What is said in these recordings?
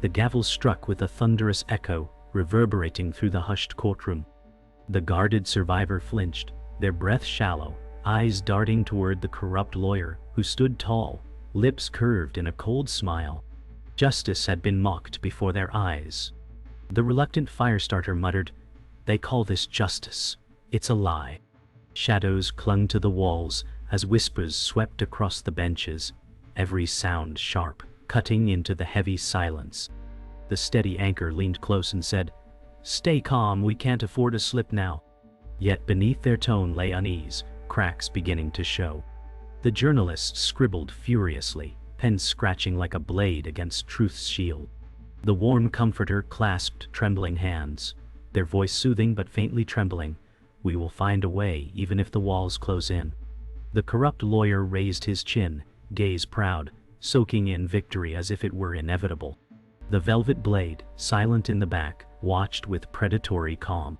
The gavel struck with a thunderous echo, reverberating through the hushed courtroom. The guarded survivor flinched, their breath shallow, eyes darting toward the corrupt lawyer, who stood tall, lips curved in a cold smile. Justice had been mocked before their eyes. The reluctant firestarter muttered, "They call this justice. It's a lie." Shadows clung to the walls as whispers swept across the benches, every sound sharp, cutting into the heavy silence. The steady anchor leaned close and said, "Stay calm, we can't afford a slip now." Yet beneath their tone lay unease, cracks beginning to show. The journalist scribbled furiously, pen scratching like a blade against truth's shield. The warm comforter clasped trembling hands, their voice soothing but faintly trembling. "We will find a way, even if the walls close in." The corrupt lawyer raised his chin, gaze proud, soaking in victory as if it were inevitable. The velvet blade, silent in the back, watched with predatory calm.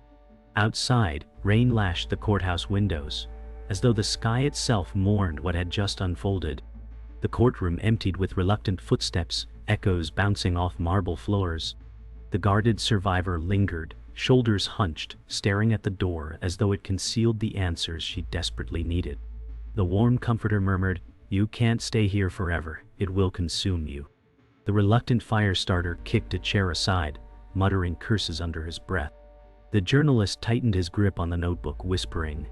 Outside, rain lashed the courthouse windows, as though the sky itself mourned what had just unfolded. The courtroom emptied with reluctant footsteps, echoes bouncing off marble floors. The guarded survivor lingered, shoulders hunched, staring at the door as though it concealed the answers she desperately needed. The warm comforter murmured, "You can't stay here forever, it will consume you." The reluctant firestarter kicked a chair aside, muttering curses under his breath. The journalist tightened his grip on the notebook, whispering,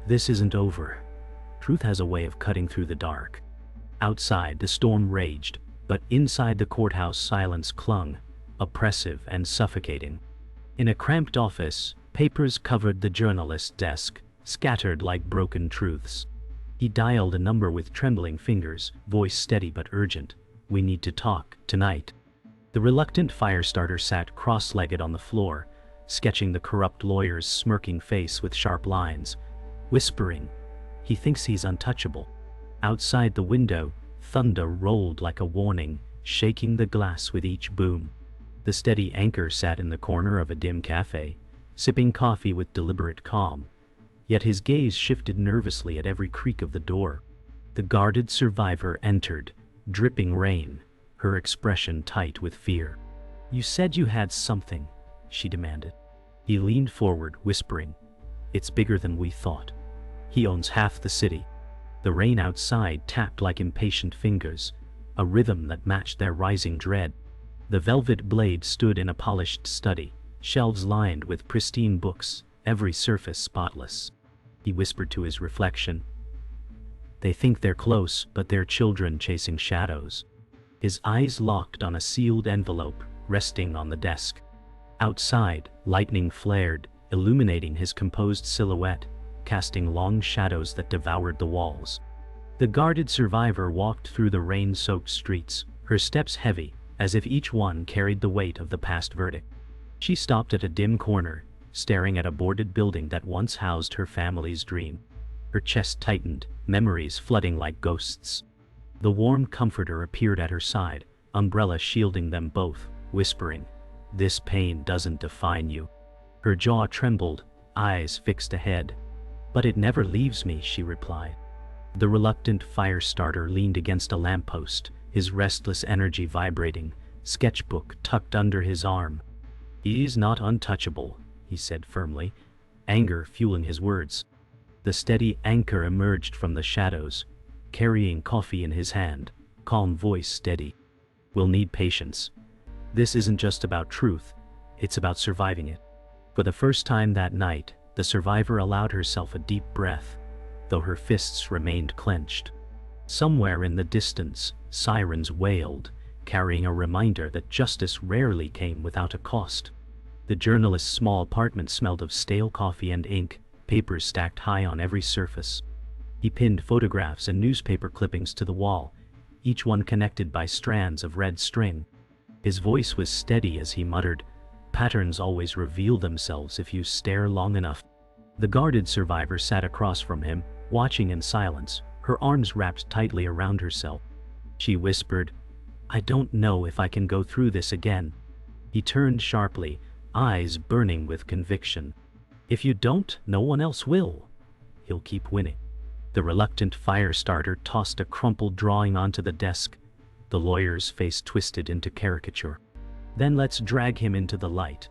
"This isn't over. Truth has a way of cutting through the dark." Outside, the storm raged, but inside the courthouse silence clung, oppressive and suffocating. In a cramped office, papers covered the journalist's desk, scattered like broken truths. He dialed a number with trembling fingers, voice steady but urgent. "We need to talk, tonight." The reluctant firestarter sat cross-legged on the floor, sketching the corrupt lawyer's smirking face with sharp lines, whispering, "He thinks he's untouchable." Outside the window, thunder rolled like a warning, shaking the glass with each boom. The steady anchor sat in the corner of a dim cafe, sipping coffee with deliberate calm, yet his gaze shifted nervously at every creak of the door. The guarded survivor entered, dripping rain, her expression tight with fear. "You said you had something," she demanded. He leaned forward, whispering, "It's bigger than we thought. He owns half the city." The rain outside tapped like impatient fingers, a rhythm that matched their rising dread. The velvet blade stood in a polished study, shelves lined with pristine books, every surface spotless. He whispered to his reflection, "They think they're close, but they're children chasing shadows." His eyes locked on a sealed envelope, resting on the desk. Outside, lightning flared, illuminating his composed silhouette, casting long shadows that devoured the walls. The guarded survivor walked through the rain-soaked streets, her steps heavy, as if each one carried the weight of the past verdict. She stopped at a dim corner, staring at a boarded building that once housed her family's dream. Her chest tightened, memories flooding like ghosts. The warm comforter appeared at her side, umbrella shielding them both, whispering, "This pain doesn't define you." Her jaw trembled, eyes fixed ahead. "But it never leaves me," she replied. The reluctant firestarter leaned against a lamppost, his restless energy vibrating, sketchbook tucked under his arm. "He's not untouchable," he said firmly, anger fueling his words. The steady anchor emerged from the shadows, carrying coffee in his hand, calm voice steady. "We'll need patience. This isn't just about truth, it's about surviving it." For the first time that night, the survivor allowed herself a deep breath, though her fists remained clenched. Somewhere in the distance, sirens wailed, carrying a reminder that justice rarely came without a cost. The journalist's small apartment smelled of stale coffee and ink, papers stacked high on every surface. He pinned photographs and newspaper clippings to the wall, each one connected by strands of red string. His voice was steady as he muttered, "Patterns always reveal themselves if you stare long enough." The guarded survivor sat across from him, watching in silence, her arms wrapped tightly around herself. She whispered, "I don't know if I can go through this again." He turned sharply, eyes burning with conviction. "If you don't, no one else will. He'll keep winning." The reluctant firestarter tossed a crumpled drawing onto the desk, the lawyer's face twisted into caricature. Then let's drag him into the light.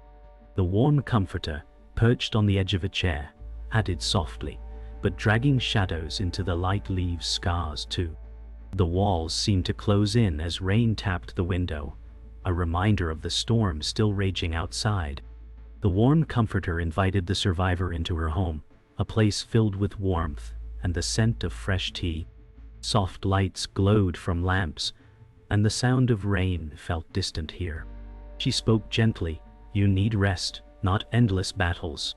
The warm comforter, perched on the edge of a chair, added softly, but dragging shadows into the light leaves scars too. The walls seemed to close in as rain tapped the window, a reminder of the storm still raging outside. The warm comforter invited the survivor into her home, a place filled with warmth and the scent of fresh tea. Soft lights glowed from lamps, and the sound of rain felt distant here. She spoke gently, "You need rest, not endless battles."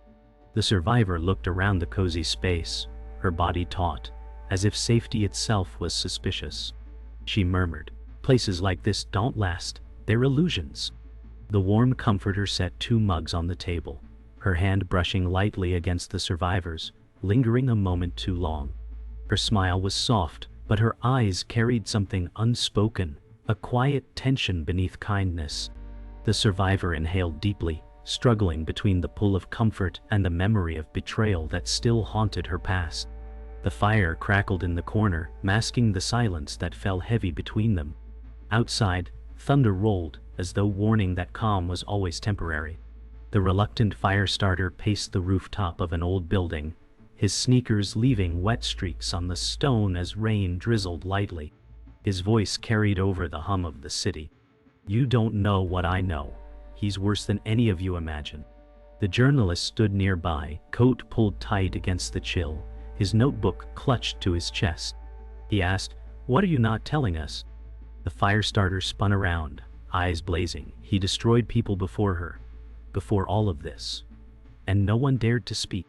The survivor looked around the cozy space, her body taut, as if safety itself was suspicious. She murmured, "Places like this don't last, they're illusions." The warm comforter set 2 mugs on the table, her hand brushing lightly against the survivor's, lingering a moment too long. Her smile was soft, but her eyes carried something unspoken, a quiet tension beneath kindness. The survivor inhaled deeply, struggling between the pull of comfort and the memory of betrayal that still haunted her past. The fire crackled in the corner, masking the silence that fell heavy between them. Outside, thunder rolled, as though warning that calm was always temporary. The reluctant fire starter paced the rooftop of an old building, his sneakers leaving wet streaks on the stone as rain drizzled lightly. His voice carried over the hum of the city. "You don't know what I know. He's worse than any of you imagine." The journalist stood nearby, coat pulled tight against the chill, his notebook clutched to his chest. He asked, "What are you not telling us?" The fire starter spun around, eyes blazing. "He destroyed people before her, before all of this. And no one dared to speak."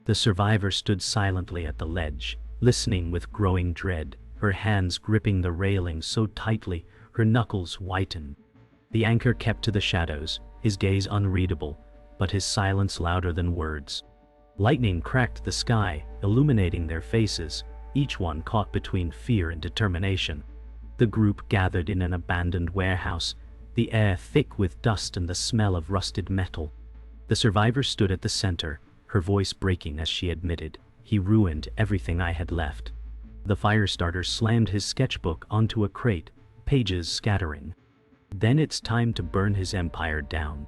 The survivor stood silently at the ledge, listening with growing dread, her hands gripping the railing so tightly, her knuckles whitened. The anchor kept to the shadows, his gaze unreadable, but his silence louder than words. Lightning cracked the sky, illuminating their faces, each one caught between fear and determination. The group gathered in an abandoned warehouse, the air thick with dust and the smell of rusted metal. The survivor stood at the center, her voice breaking as she admitted, "He ruined everything I had left." The fire starter slammed his sketchbook onto a crate, pages scattering. "Then it's time to burn his empire down."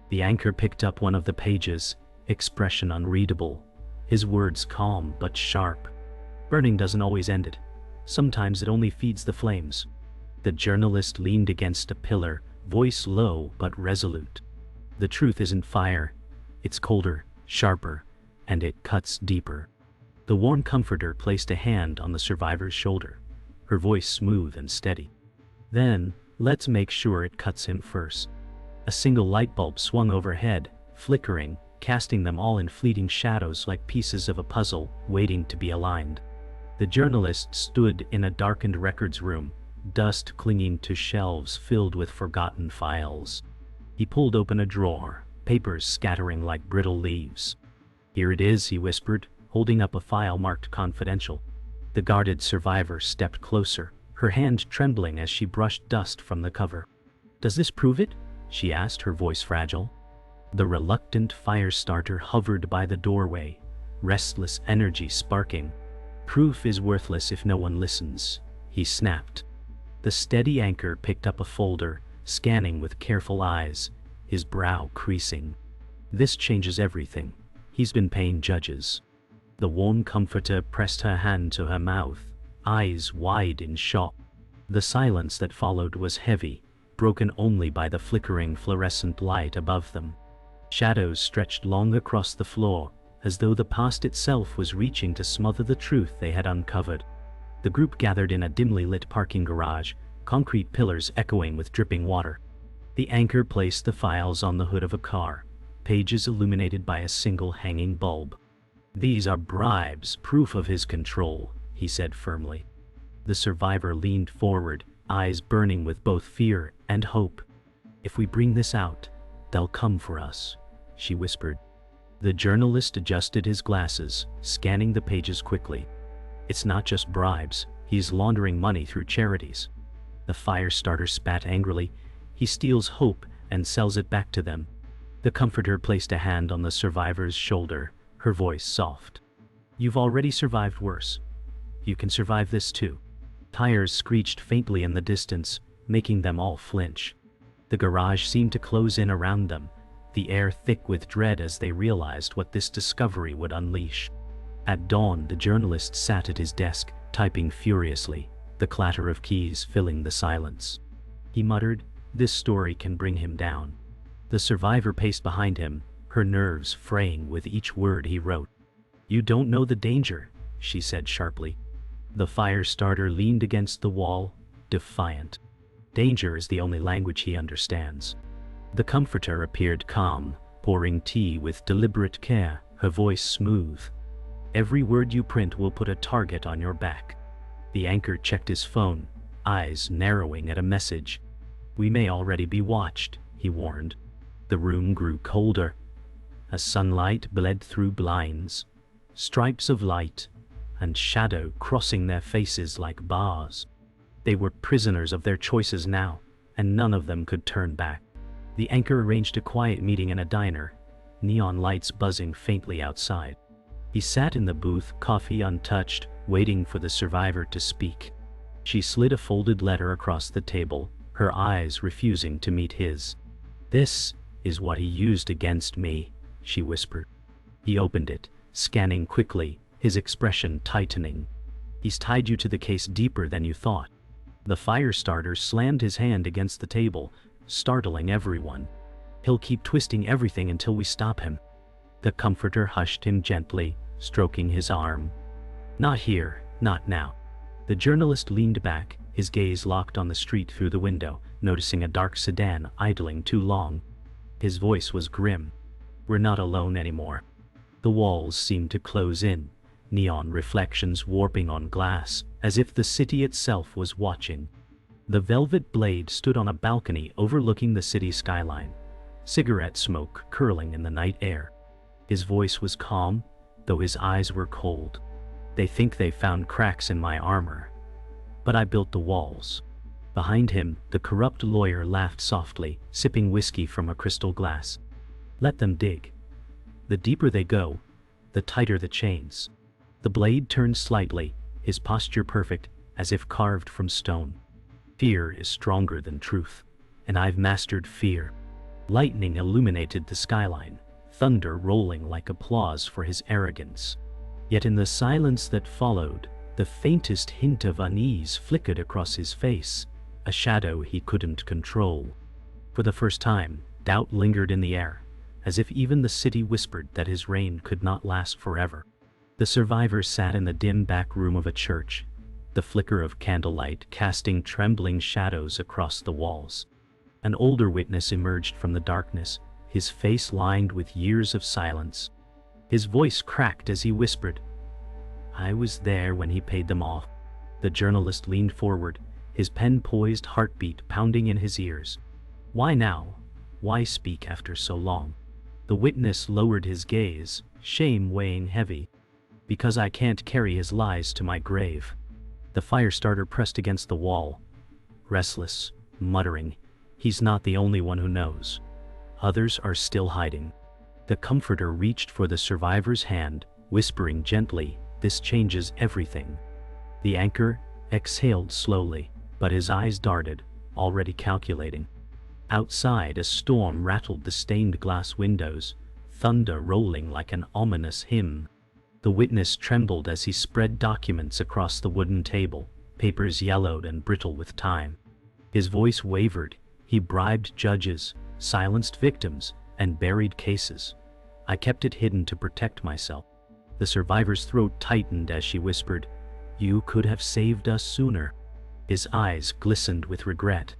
The anchor picked up one of the pages, expression unreadable, his words calm but sharp. "Burning doesn't always end it. Sometimes it only feeds the flames." The journalist leaned against a pillar, voice low but resolute. "The truth isn't fire. It's colder, sharper, and it cuts deeper." The warm comforter placed a hand on the survivor's shoulder, her voice smooth and steady. "Then, let's make sure it cuts him first." A single light bulb swung overhead, flickering, casting them all in fleeting shadows like pieces of a puzzle waiting to be aligned. The journalist stood in a darkened records room, dust clinging to shelves filled with forgotten files. He pulled open a drawer, papers scattering like brittle leaves. "Here it is," he whispered, holding up a file marked confidential. The guarded survivor stepped closer, her hand trembling as she brushed dust from the cover. "Does this prove it?" she asked, her voice fragile. The reluctant fire starter hovered by the doorway, restless energy sparking. "Proof is worthless if no one listens," he snapped. The steady anchor picked up a folder, scanning with careful eyes, his brow creasing. "This changes everything. He's been paying judges." The warm comforter pressed her hand to her mouth, eyes wide in shock. The silence that followed was heavy, broken only by the flickering fluorescent light above them. Shadows stretched long across the floor, as though the past itself was reaching to smother the truth they had uncovered. The group gathered in a dimly lit parking garage, concrete pillars echoing with dripping water. The anchor placed the files on the hood of a car, pages illuminated by a single hanging bulb. "These are bribes, proof of his control," he said firmly. The survivor leaned forward, eyes burning with both fear and hope. "If we bring this out, they'll come for us," she whispered. The journalist adjusted his glasses, scanning the pages quickly. "It's not just bribes, he's laundering money through charities." The fire starter spat angrily. "He steals hope and sells it back to them." The comforter placed a hand on the survivor's shoulder, her voice soft. "You've already survived worse. You can survive this too." Tires screeched faintly in the distance, making them all flinch. The garage seemed to close in around them, the air thick with dread as they realized what this discovery would unleash. At dawn, the journalist sat at his desk, typing furiously, the clatter of keys filling the silence. He muttered, "This story can bring him down." The survivor paced behind him, her nerves fraying with each word he wrote. "You don't know the danger," she said sharply. The fire starter leaned against the wall, defiant. Danger is the only language he understands. The comforter appeared calm, pouring tea with deliberate care, her voice smooth. "Every word you print will put a target on your back." The anchor checked his phone, eyes narrowing at a message. "We may already be watched," he warned. The room grew colder. A sunlight bled through blinds, stripes of light and shadow crossing their faces like bars. They were prisoners of their choices now, and none of them could turn back. The anchor arranged a quiet meeting in a diner, neon lights buzzing faintly outside. He sat in the booth, coffee untouched, waiting for the survivor to speak. She slid a folded letter across the table, her eyes refusing to meet his. "This is what he used against me," she whispered. He opened it, scanning quickly, his expression tightening. "He's tied you to the case deeper than you thought." The fire starter slammed his hand against the table, startling everyone. "He'll keep twisting everything until we stop him." The comforter hushed him gently, stroking his arm. "Not here, not now." The journalist leaned back, his gaze locked on the street through the window, noticing a dark sedan idling too long. His voice was grim. "We're not alone anymore." The walls seemed to close in, neon reflections warping on glass, as if the city itself was watching. The Velvet Blade stood on a balcony overlooking the city skyline, cigarette smoke curling in the night air. His voice was calm, though his eyes were cold. "They think they found cracks in my armor, but I built the walls." Behind him, the corrupt lawyer laughed softly, sipping whiskey from a crystal glass. "Let them dig. The deeper they go, the tighter the chains." The blade turned slightly, his posture perfect, as if carved from stone. "Fear is stronger than truth, and I've mastered fear." Lightning illuminated the skyline, thunder rolling like applause for his arrogance. Yet in the silence that followed, the faintest hint of unease flickered across his face, a shadow he couldn't control. For the first time, doubt lingered in the air, as if even the city whispered that his reign could not last forever. The survivor sat in the dim back room of a church, the flicker of candlelight casting trembling shadows across the walls. An older witness emerged from the darkness, his face lined with years of silence. His voice cracked as he whispered, "I was there when he paid them off." The journalist leaned forward, his pen poised, heartbeat pounding in his ears. "Why now? Why speak after so long?" The witness lowered his gaze, shame weighing heavy. "Because I can't carry his lies to my grave." The fire starter pressed against the wall, restless, muttering, "He's not the only one who knows. Others are still hiding." The comforter reached for the survivor's hand, whispering gently, "This changes everything." The anchor exhaled slowly, but his eyes darted, already calculating. Outside, a storm rattled the stained glass windows, thunder rolling like an ominous hymn. The witness trembled as he spread documents across the wooden table, papers yellowed and brittle with time. His voice wavered. He bribed judges, silenced victims, and buried cases. "I kept it hidden to protect myself." The survivor's throat tightened as she whispered, "You could have saved us sooner." His eyes glistened with regret.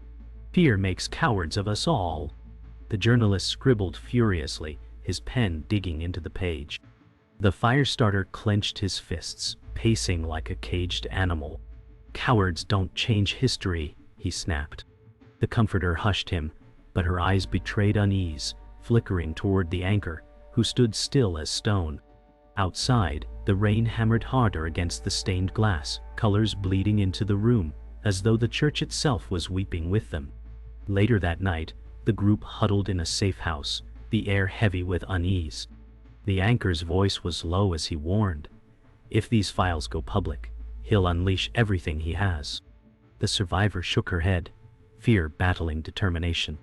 "Fear makes cowards of us all." The journalist scribbled furiously, his pen digging into the page. The fire starter clenched his fists, pacing like a caged animal. "Cowards don't change history," he snapped. The comforter hushed him, but her eyes betrayed unease, flickering toward the anchor, who stood still as stone. Outside, the rain hammered harder against the stained glass, colors bleeding into the room, as though the church itself was weeping with them. Later that night, the group huddled in a safe house, the air heavy with unease. The anchor's voice was low as he warned, "If these files go public, he'll unleash everything he has." The survivor shook her head, fear battling determination.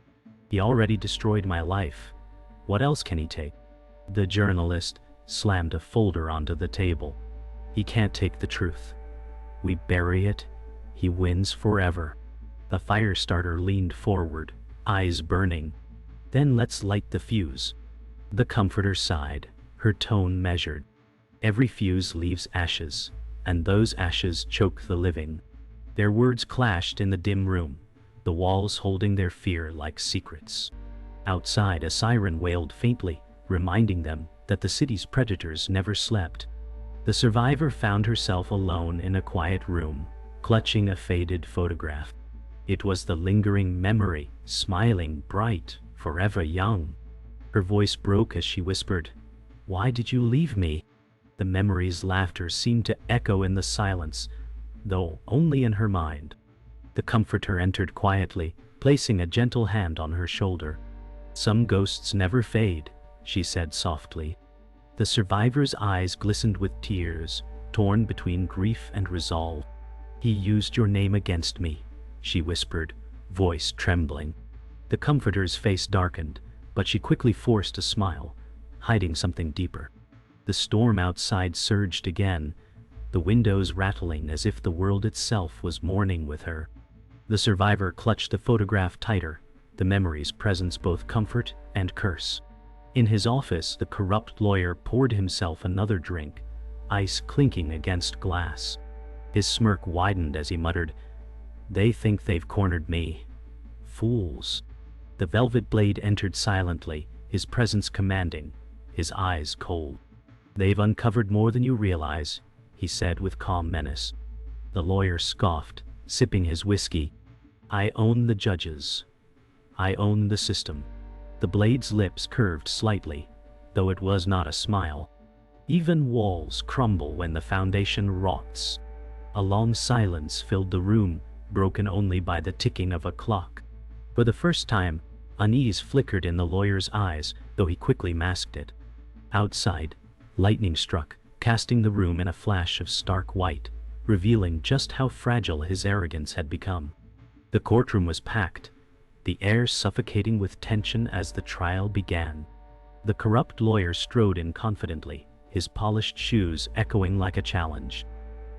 He already destroyed my life. What else can he take? The journalist slammed a folder onto the table. He can't take the truth. We bury it, he wins forever. The fire starter leaned forward, eyes burning. Then let's light the fuse. The comforter sighed, her tone measured. Every fuse leaves ashes, and those ashes choke the living. Their words clashed in the dim room, the walls holding their fear like secrets. Outside, a siren wailed faintly, reminding them that the city's predators never slept. The survivor found herself alone in a quiet room, clutching a faded photograph. It was the lingering memory, smiling, bright, forever young. Her voice broke as she whispered, "Why did you leave me?" The memory's laughter seemed to echo in the silence, though only in her mind. The comforter entered quietly, placing a gentle hand on her shoulder. "Some ghosts never fade," she said softly. The survivor's eyes glistened with tears, torn between grief and resolve. "He used your name against me," she whispered, voice trembling. The comforter's face darkened, but she quickly forced a smile, hiding something deeper. The storm outside surged again, the windows rattling as if the world itself was mourning with her. The survivor clutched the photograph tighter, the memory's presence both comfort and curse. In his office, the corrupt lawyer poured himself another drink, ice clinking against glass. His smirk widened as he muttered, "They think they've cornered me. Fools." The velvet blade entered silently, his presence commanding, his eyes cold. "They've uncovered more than you realize," he said with calm menace. The lawyer scoffed, sipping his whiskey. "I own the judges. I own the system." The blade's lips curved slightly, though it was not a smile. Even walls crumble when the foundation rots. A long silence filled the room, broken only by the ticking of a clock. For the first time, unease flickered in the lawyer's eyes, though he quickly masked it. Outside, lightning struck, casting the room in a flash of stark white, revealing just how fragile his arrogance had become. The courtroom was packed, the air suffocating with tension as the trial began. The corrupt lawyer strode in confidently, his polished shoes echoing like a challenge.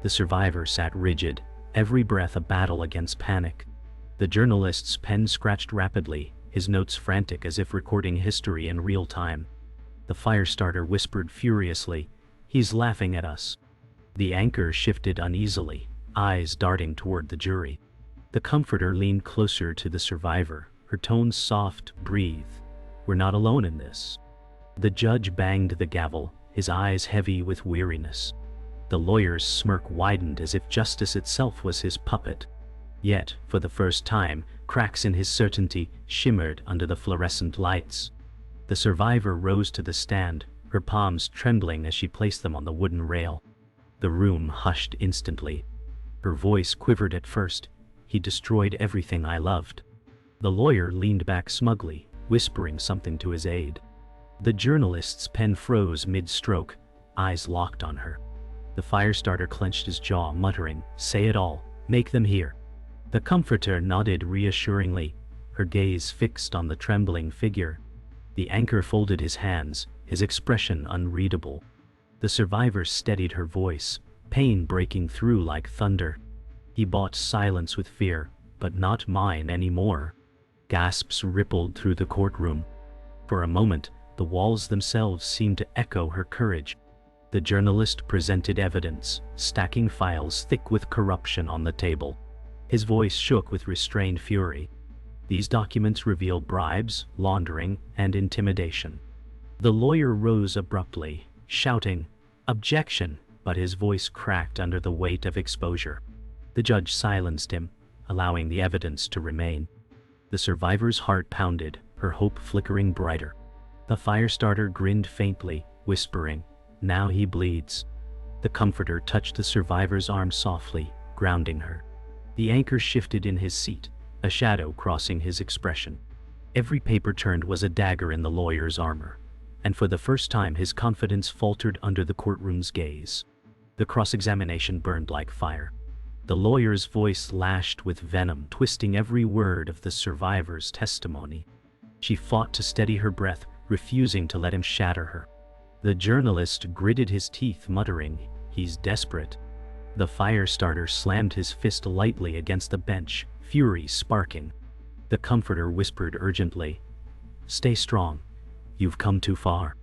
The survivor sat rigid, every breath a battle against panic. The journalist's pen scratched rapidly, his notes frantic as if recording history in real time. The firestarter whispered furiously, "He's laughing at us." The anchor shifted uneasily, eyes darting toward the jury. The comforter leaned closer to the survivor, her tone soft, "Breathe. We're not alone in this." The judge banged the gavel, his eyes heavy with weariness. The lawyer's smirk widened as if justice itself was his puppet. Yet, for the first time, cracks in his certainty shimmered under the fluorescent lights. The survivor rose to the stand, her palms trembling as she placed them on the wooden rail. The room hushed instantly. Her voice quivered at first, "He destroyed everything I loved." The lawyer leaned back smugly, whispering something to his aide. The journalist's pen froze mid-stroke, eyes locked on her. The firestarter clenched his jaw, muttering, "Say it all, make them hear." The comforter nodded reassuringly, her gaze fixed on the trembling figure. The anchor folded his hands, his expression unreadable. The survivor steadied her voice, pain breaking through like thunder. "He bought silence with fear, but not mine anymore." Gasps rippled through the courtroom. For a moment, the walls themselves seemed to echo her courage. The journalist presented evidence, stacking files thick with corruption on the table. His voice shook with restrained fury. These documents reveal bribes, laundering, and intimidation. The lawyer rose abruptly, shouting, "Objection!" but his voice cracked under the weight of exposure. The judge silenced him, allowing the evidence to remain. The survivor's heart pounded, her hope flickering brighter. The firestarter grinned faintly, whispering, "Now he bleeds." The comforter touched the survivor's arm softly, grounding her. The anchor shifted in his seat, a shadow crossing his expression. Every paper turned was a dagger in the lawyer's armor, and for the first time his confidence faltered under the courtroom's gaze. The cross-examination burned like fire. The lawyer's voice lashed with venom, twisting every word of the survivor's testimony. She fought to steady her breath, refusing to let him shatter her. The journalist gritted his teeth, muttering, "He's desperate." The firestarter slammed his fist lightly against the bench, fury sparking. The comforter whispered urgently, "Stay strong. You've come too far."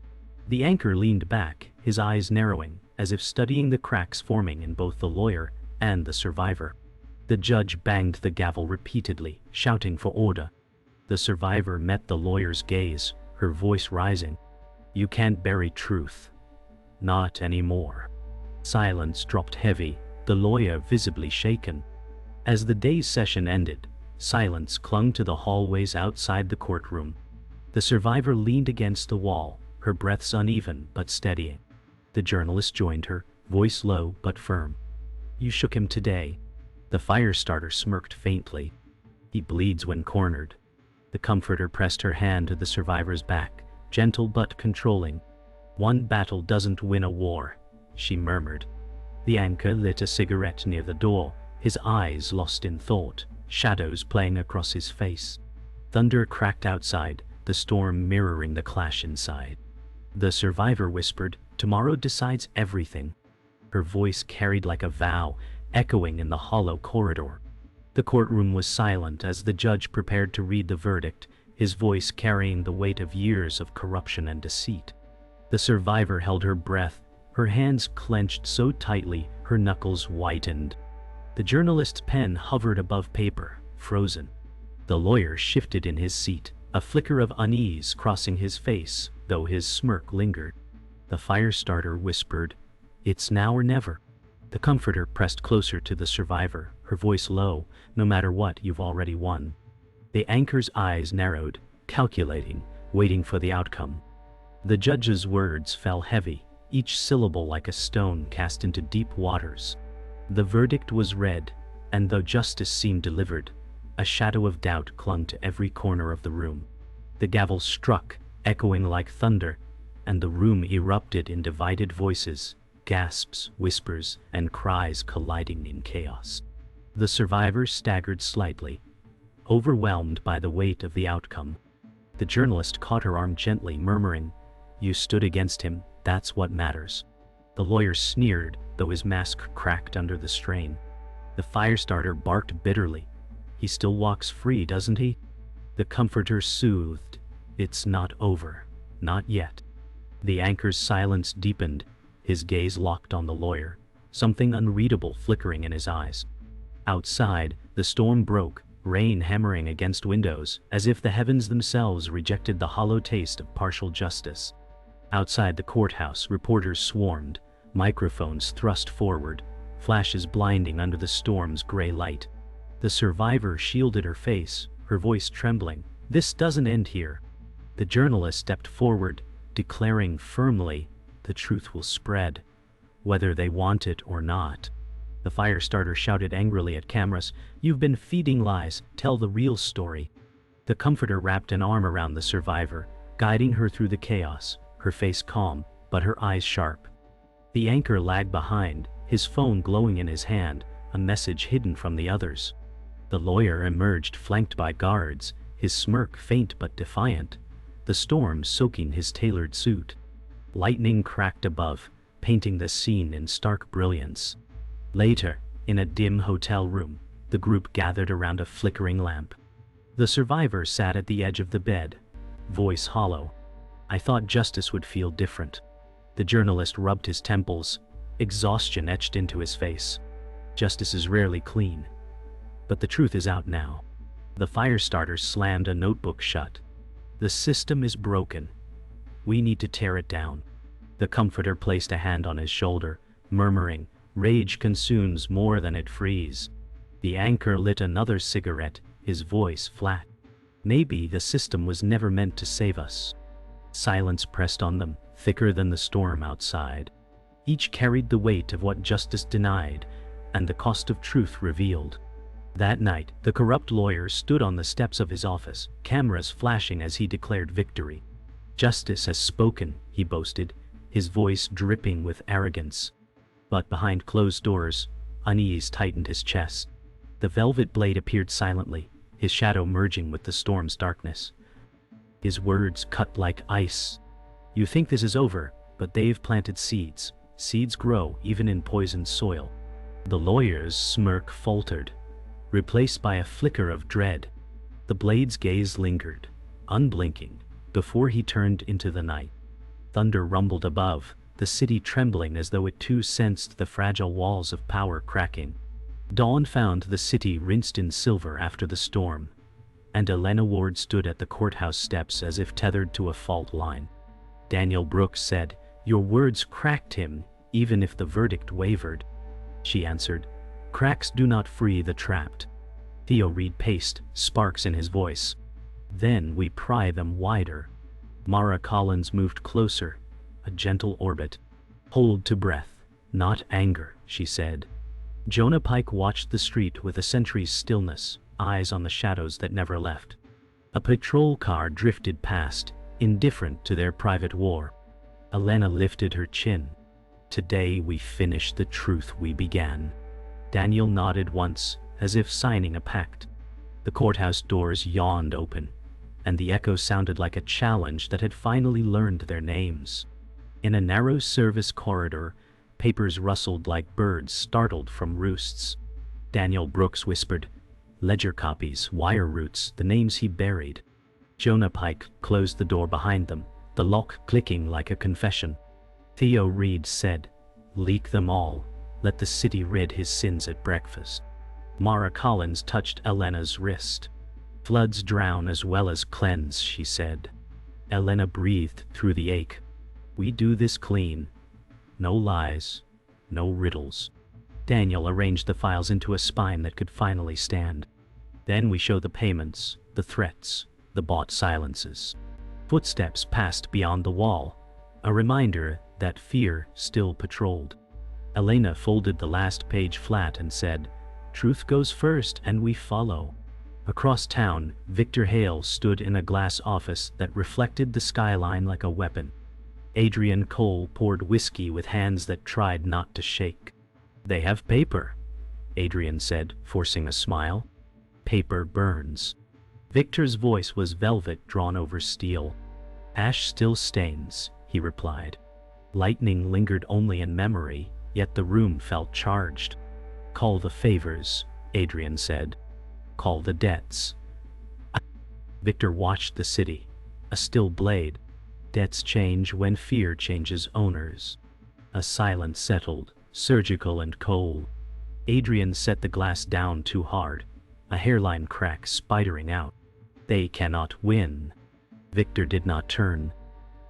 The anchor leaned back, his eyes narrowing, as if studying the cracks forming in both the lawyer and the survivor. The judge banged the gavel repeatedly, shouting for order. The survivor met the lawyer's gaze, her voice rising. "You can't bury truth. Not anymore." Silence dropped heavy, the lawyer visibly shaken. As the day's session ended, silence clung to the hallways outside the courtroom. The survivor leaned against the wall, her breaths uneven but steadying. The journalist joined her, voice low but firm. "You shook him today." The firestarter smirked faintly. "He bleeds when cornered." The comforter pressed her hand to the survivor's back, gentle but controlling. "One battle doesn't win a war," she murmured. The anchor lit a cigarette near the door, his eyes lost in thought, shadows playing across his face. Thunder cracked outside, the storm mirroring the clash inside. The survivor whispered, "Tomorrow decides everything." Her voice carried like a vow, echoing in the hollow corridor. The courtroom was silent as the judge prepared to read the verdict, his voice carrying the weight of years of corruption and deceit. The survivor held her breath, her hands clenched so tightly her knuckles whitened. The journalist's pen hovered above paper, frozen. The lawyer shifted in his seat, a flicker of unease crossing his face, though his smirk lingered. The firestarter whispered, "It's now or never." The comforter pressed closer to the survivor, her voice low, "No matter what, you've already won." The anchor's eyes narrowed, calculating, waiting for the outcome. The judge's words fell heavy, each syllable like a stone cast into deep waters. The verdict was read, and though justice seemed delivered, a shadow of doubt clung to every corner of the room. The gavel struck, echoing like thunder, and the room erupted in divided voices, gasps, whispers, and cries colliding in chaos. The survivor staggered slightly, overwhelmed by the weight of the outcome. The journalist caught her arm gently, murmuring, "You stood against him, that's what matters." The lawyer sneered, though his mask cracked under the strain. The firestarter barked bitterly, "He still walks free, doesn't he?" The comforter soothed, "It's not over. Not yet." The anchor's silence deepened, his gaze locked on the lawyer, something unreadable flickering in his eyes. Outside, the storm broke, rain hammering against windows, as if the heavens themselves rejected the hollow taste of partial justice. Outside the courthouse, reporters swarmed, microphones thrust forward, flashes blinding under the storm's gray light. The survivor shielded her face, her voice trembling, "This doesn't end here." The journalist stepped forward, declaring firmly, "The truth will spread, whether they want it or not." The firestarter shouted angrily at cameras, "You've been feeding lies, tell the real story." The comforter wrapped an arm around the survivor, guiding her through the chaos, her face calm, but her eyes sharp. The anchor lagged behind, his phone glowing in his hand, a message hidden from the others. The lawyer emerged flanked by guards, his smirk faint but defiant, the storm soaking his tailored suit. Lightning cracked above, painting the scene in stark brilliance. Later, in a dim hotel room, the group gathered around a flickering lamp. The survivor sat at the edge of the bed, voice hollow. "I thought justice would feel different." The journalist rubbed his temples, exhaustion etched into his face. "Justice is rarely clean. But the truth is out now." The firestarter slammed a notebook shut. "The system is broken. We need to tear it down." The comforter placed a hand on his shoulder, murmuring, "Rage consumes more than it frees." The anchor lit another cigarette, his voice flat. "Maybe the system was never meant to save us." Silence pressed on them, thicker than the storm outside. Each carried the weight of what justice denied, and the cost of truth revealed. That night, the corrupt lawyer stood on the steps of his office, cameras flashing as he declared victory. "Justice has spoken," he boasted, his voice dripping with arrogance. But behind closed doors, unease tightened his chest. The velvet blade appeared silently, his shadow merging with the storm's darkness. His words cut like ice. You think this is over, but they've planted seeds. Seeds grow even in poisoned soil. The lawyer's smirk faltered, replaced by a flicker of dread. The blade's gaze lingered, unblinking, before he turned into the night. Thunder rumbled above, the city trembling as though it too sensed the fragile walls of power cracking. Dawn found the city rinsed in silver after the storm, and Elena Ward stood at the courthouse steps as if tethered to a fault line. Daniel Brooks said, "Your words cracked him, even if the verdict wavered." She answered, "Cracks do not free the trapped." Theo Reed paced, sparks in his voice. "Then we pry them wider." Mara Collins moved closer, a gentle orbit. "Hold to breath, not anger," she said. Jonah Pike watched the street with a century's stillness, eyes on the shadows that never left. A patrol car drifted past, indifferent to their private war. Elena lifted her chin. "Today we finish the truth we began." Daniel nodded once, as if signing a pact. The courthouse doors yawned open, and the echo sounded like a challenge that had finally learned their names. In a narrow service corridor, papers rustled like birds startled from roosts. Daniel Brooks whispered, "Ledger copies, wire roots, the names he buried." Jonah Pike closed the door behind them, the lock clicking like a confession. Theo Reed said, "Leak them all. Let the city rid his sins at breakfast." Mara Collins touched Elena's wrist. "Floods drown as well as cleanse," she said. Elena breathed through the ache. "We do this clean. No lies, no riddles." Daniel arranged the files into a spine that could finally stand. "Then we show the payments, the threats, the bought silences." Footsteps passed beyond the wall, a reminder that fear still patrolled. Elena folded the last page flat and said, "Truth goes first and we follow." Across town, Victor Hale stood in a glass office that reflected the skyline like a weapon. Adrian Cole poured whiskey with hands that tried not to shake. "They have paper," Adrian said, forcing a smile. "Paper burns." Victor's voice was velvet drawn over steel. "Ash still stains," he replied. Lightning lingered only in memory, yet the room felt charged. "Call the favors," Adrian said. "Call the debts." Victor watched the city, a still blade. Debts change when fear changes owners. A silence settled, surgical and cold. Adrian set the glass down too hard, a hairline crack spidering out. "They cannot win." Victor did not turn.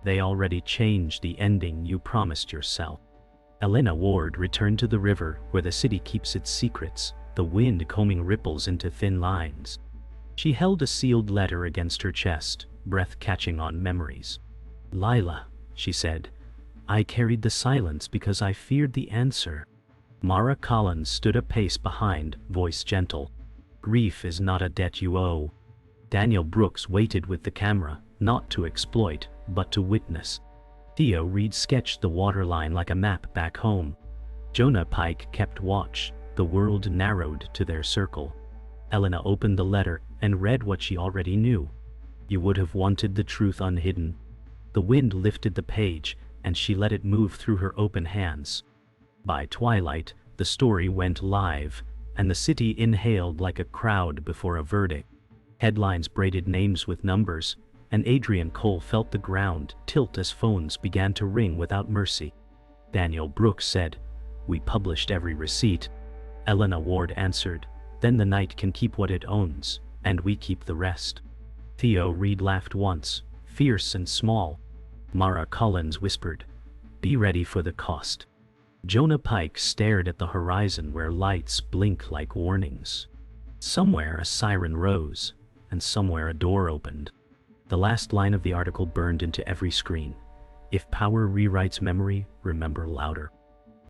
"They already changed the ending you promised yourself." Elena Ward returned to the river where the city keeps its secrets, the wind combing ripples into thin lines. She held a sealed letter against her chest, breath catching on memories. "Lila," she said, "I carried the silence because I feared the answer." Mara Collins stood a pace behind, voice gentle. "Grief is not a debt you owe." Daniel Brooks waited with the camera, not to exploit, but to witness. Theo Reed sketched the waterline like a map back home. Jonah Pike kept watch, the world narrowed to their circle. Elena opened the letter and read what she already knew. "You would have wanted the truth unhidden." The wind lifted the page, and she let it move through her open hands. By twilight, the story went live, and the city inhaled like a crowd before a verdict. Headlines braided names with numbers, and Adrian Cole felt the ground tilt as phones began to ring without mercy. Daniel Brooks said, "We published every receipt." Elena Ward answered, "Then the night can keep what it owns, and we keep the rest." Theo Reed laughed once, fierce and small. Mara Collins whispered, "Be ready for the cost." Jonah Pike stared at the horizon where lights blink like warnings. Somewhere a siren rose, and somewhere a door opened. The last line of the article burned into every screen. "If power rewrites memory, remember louder."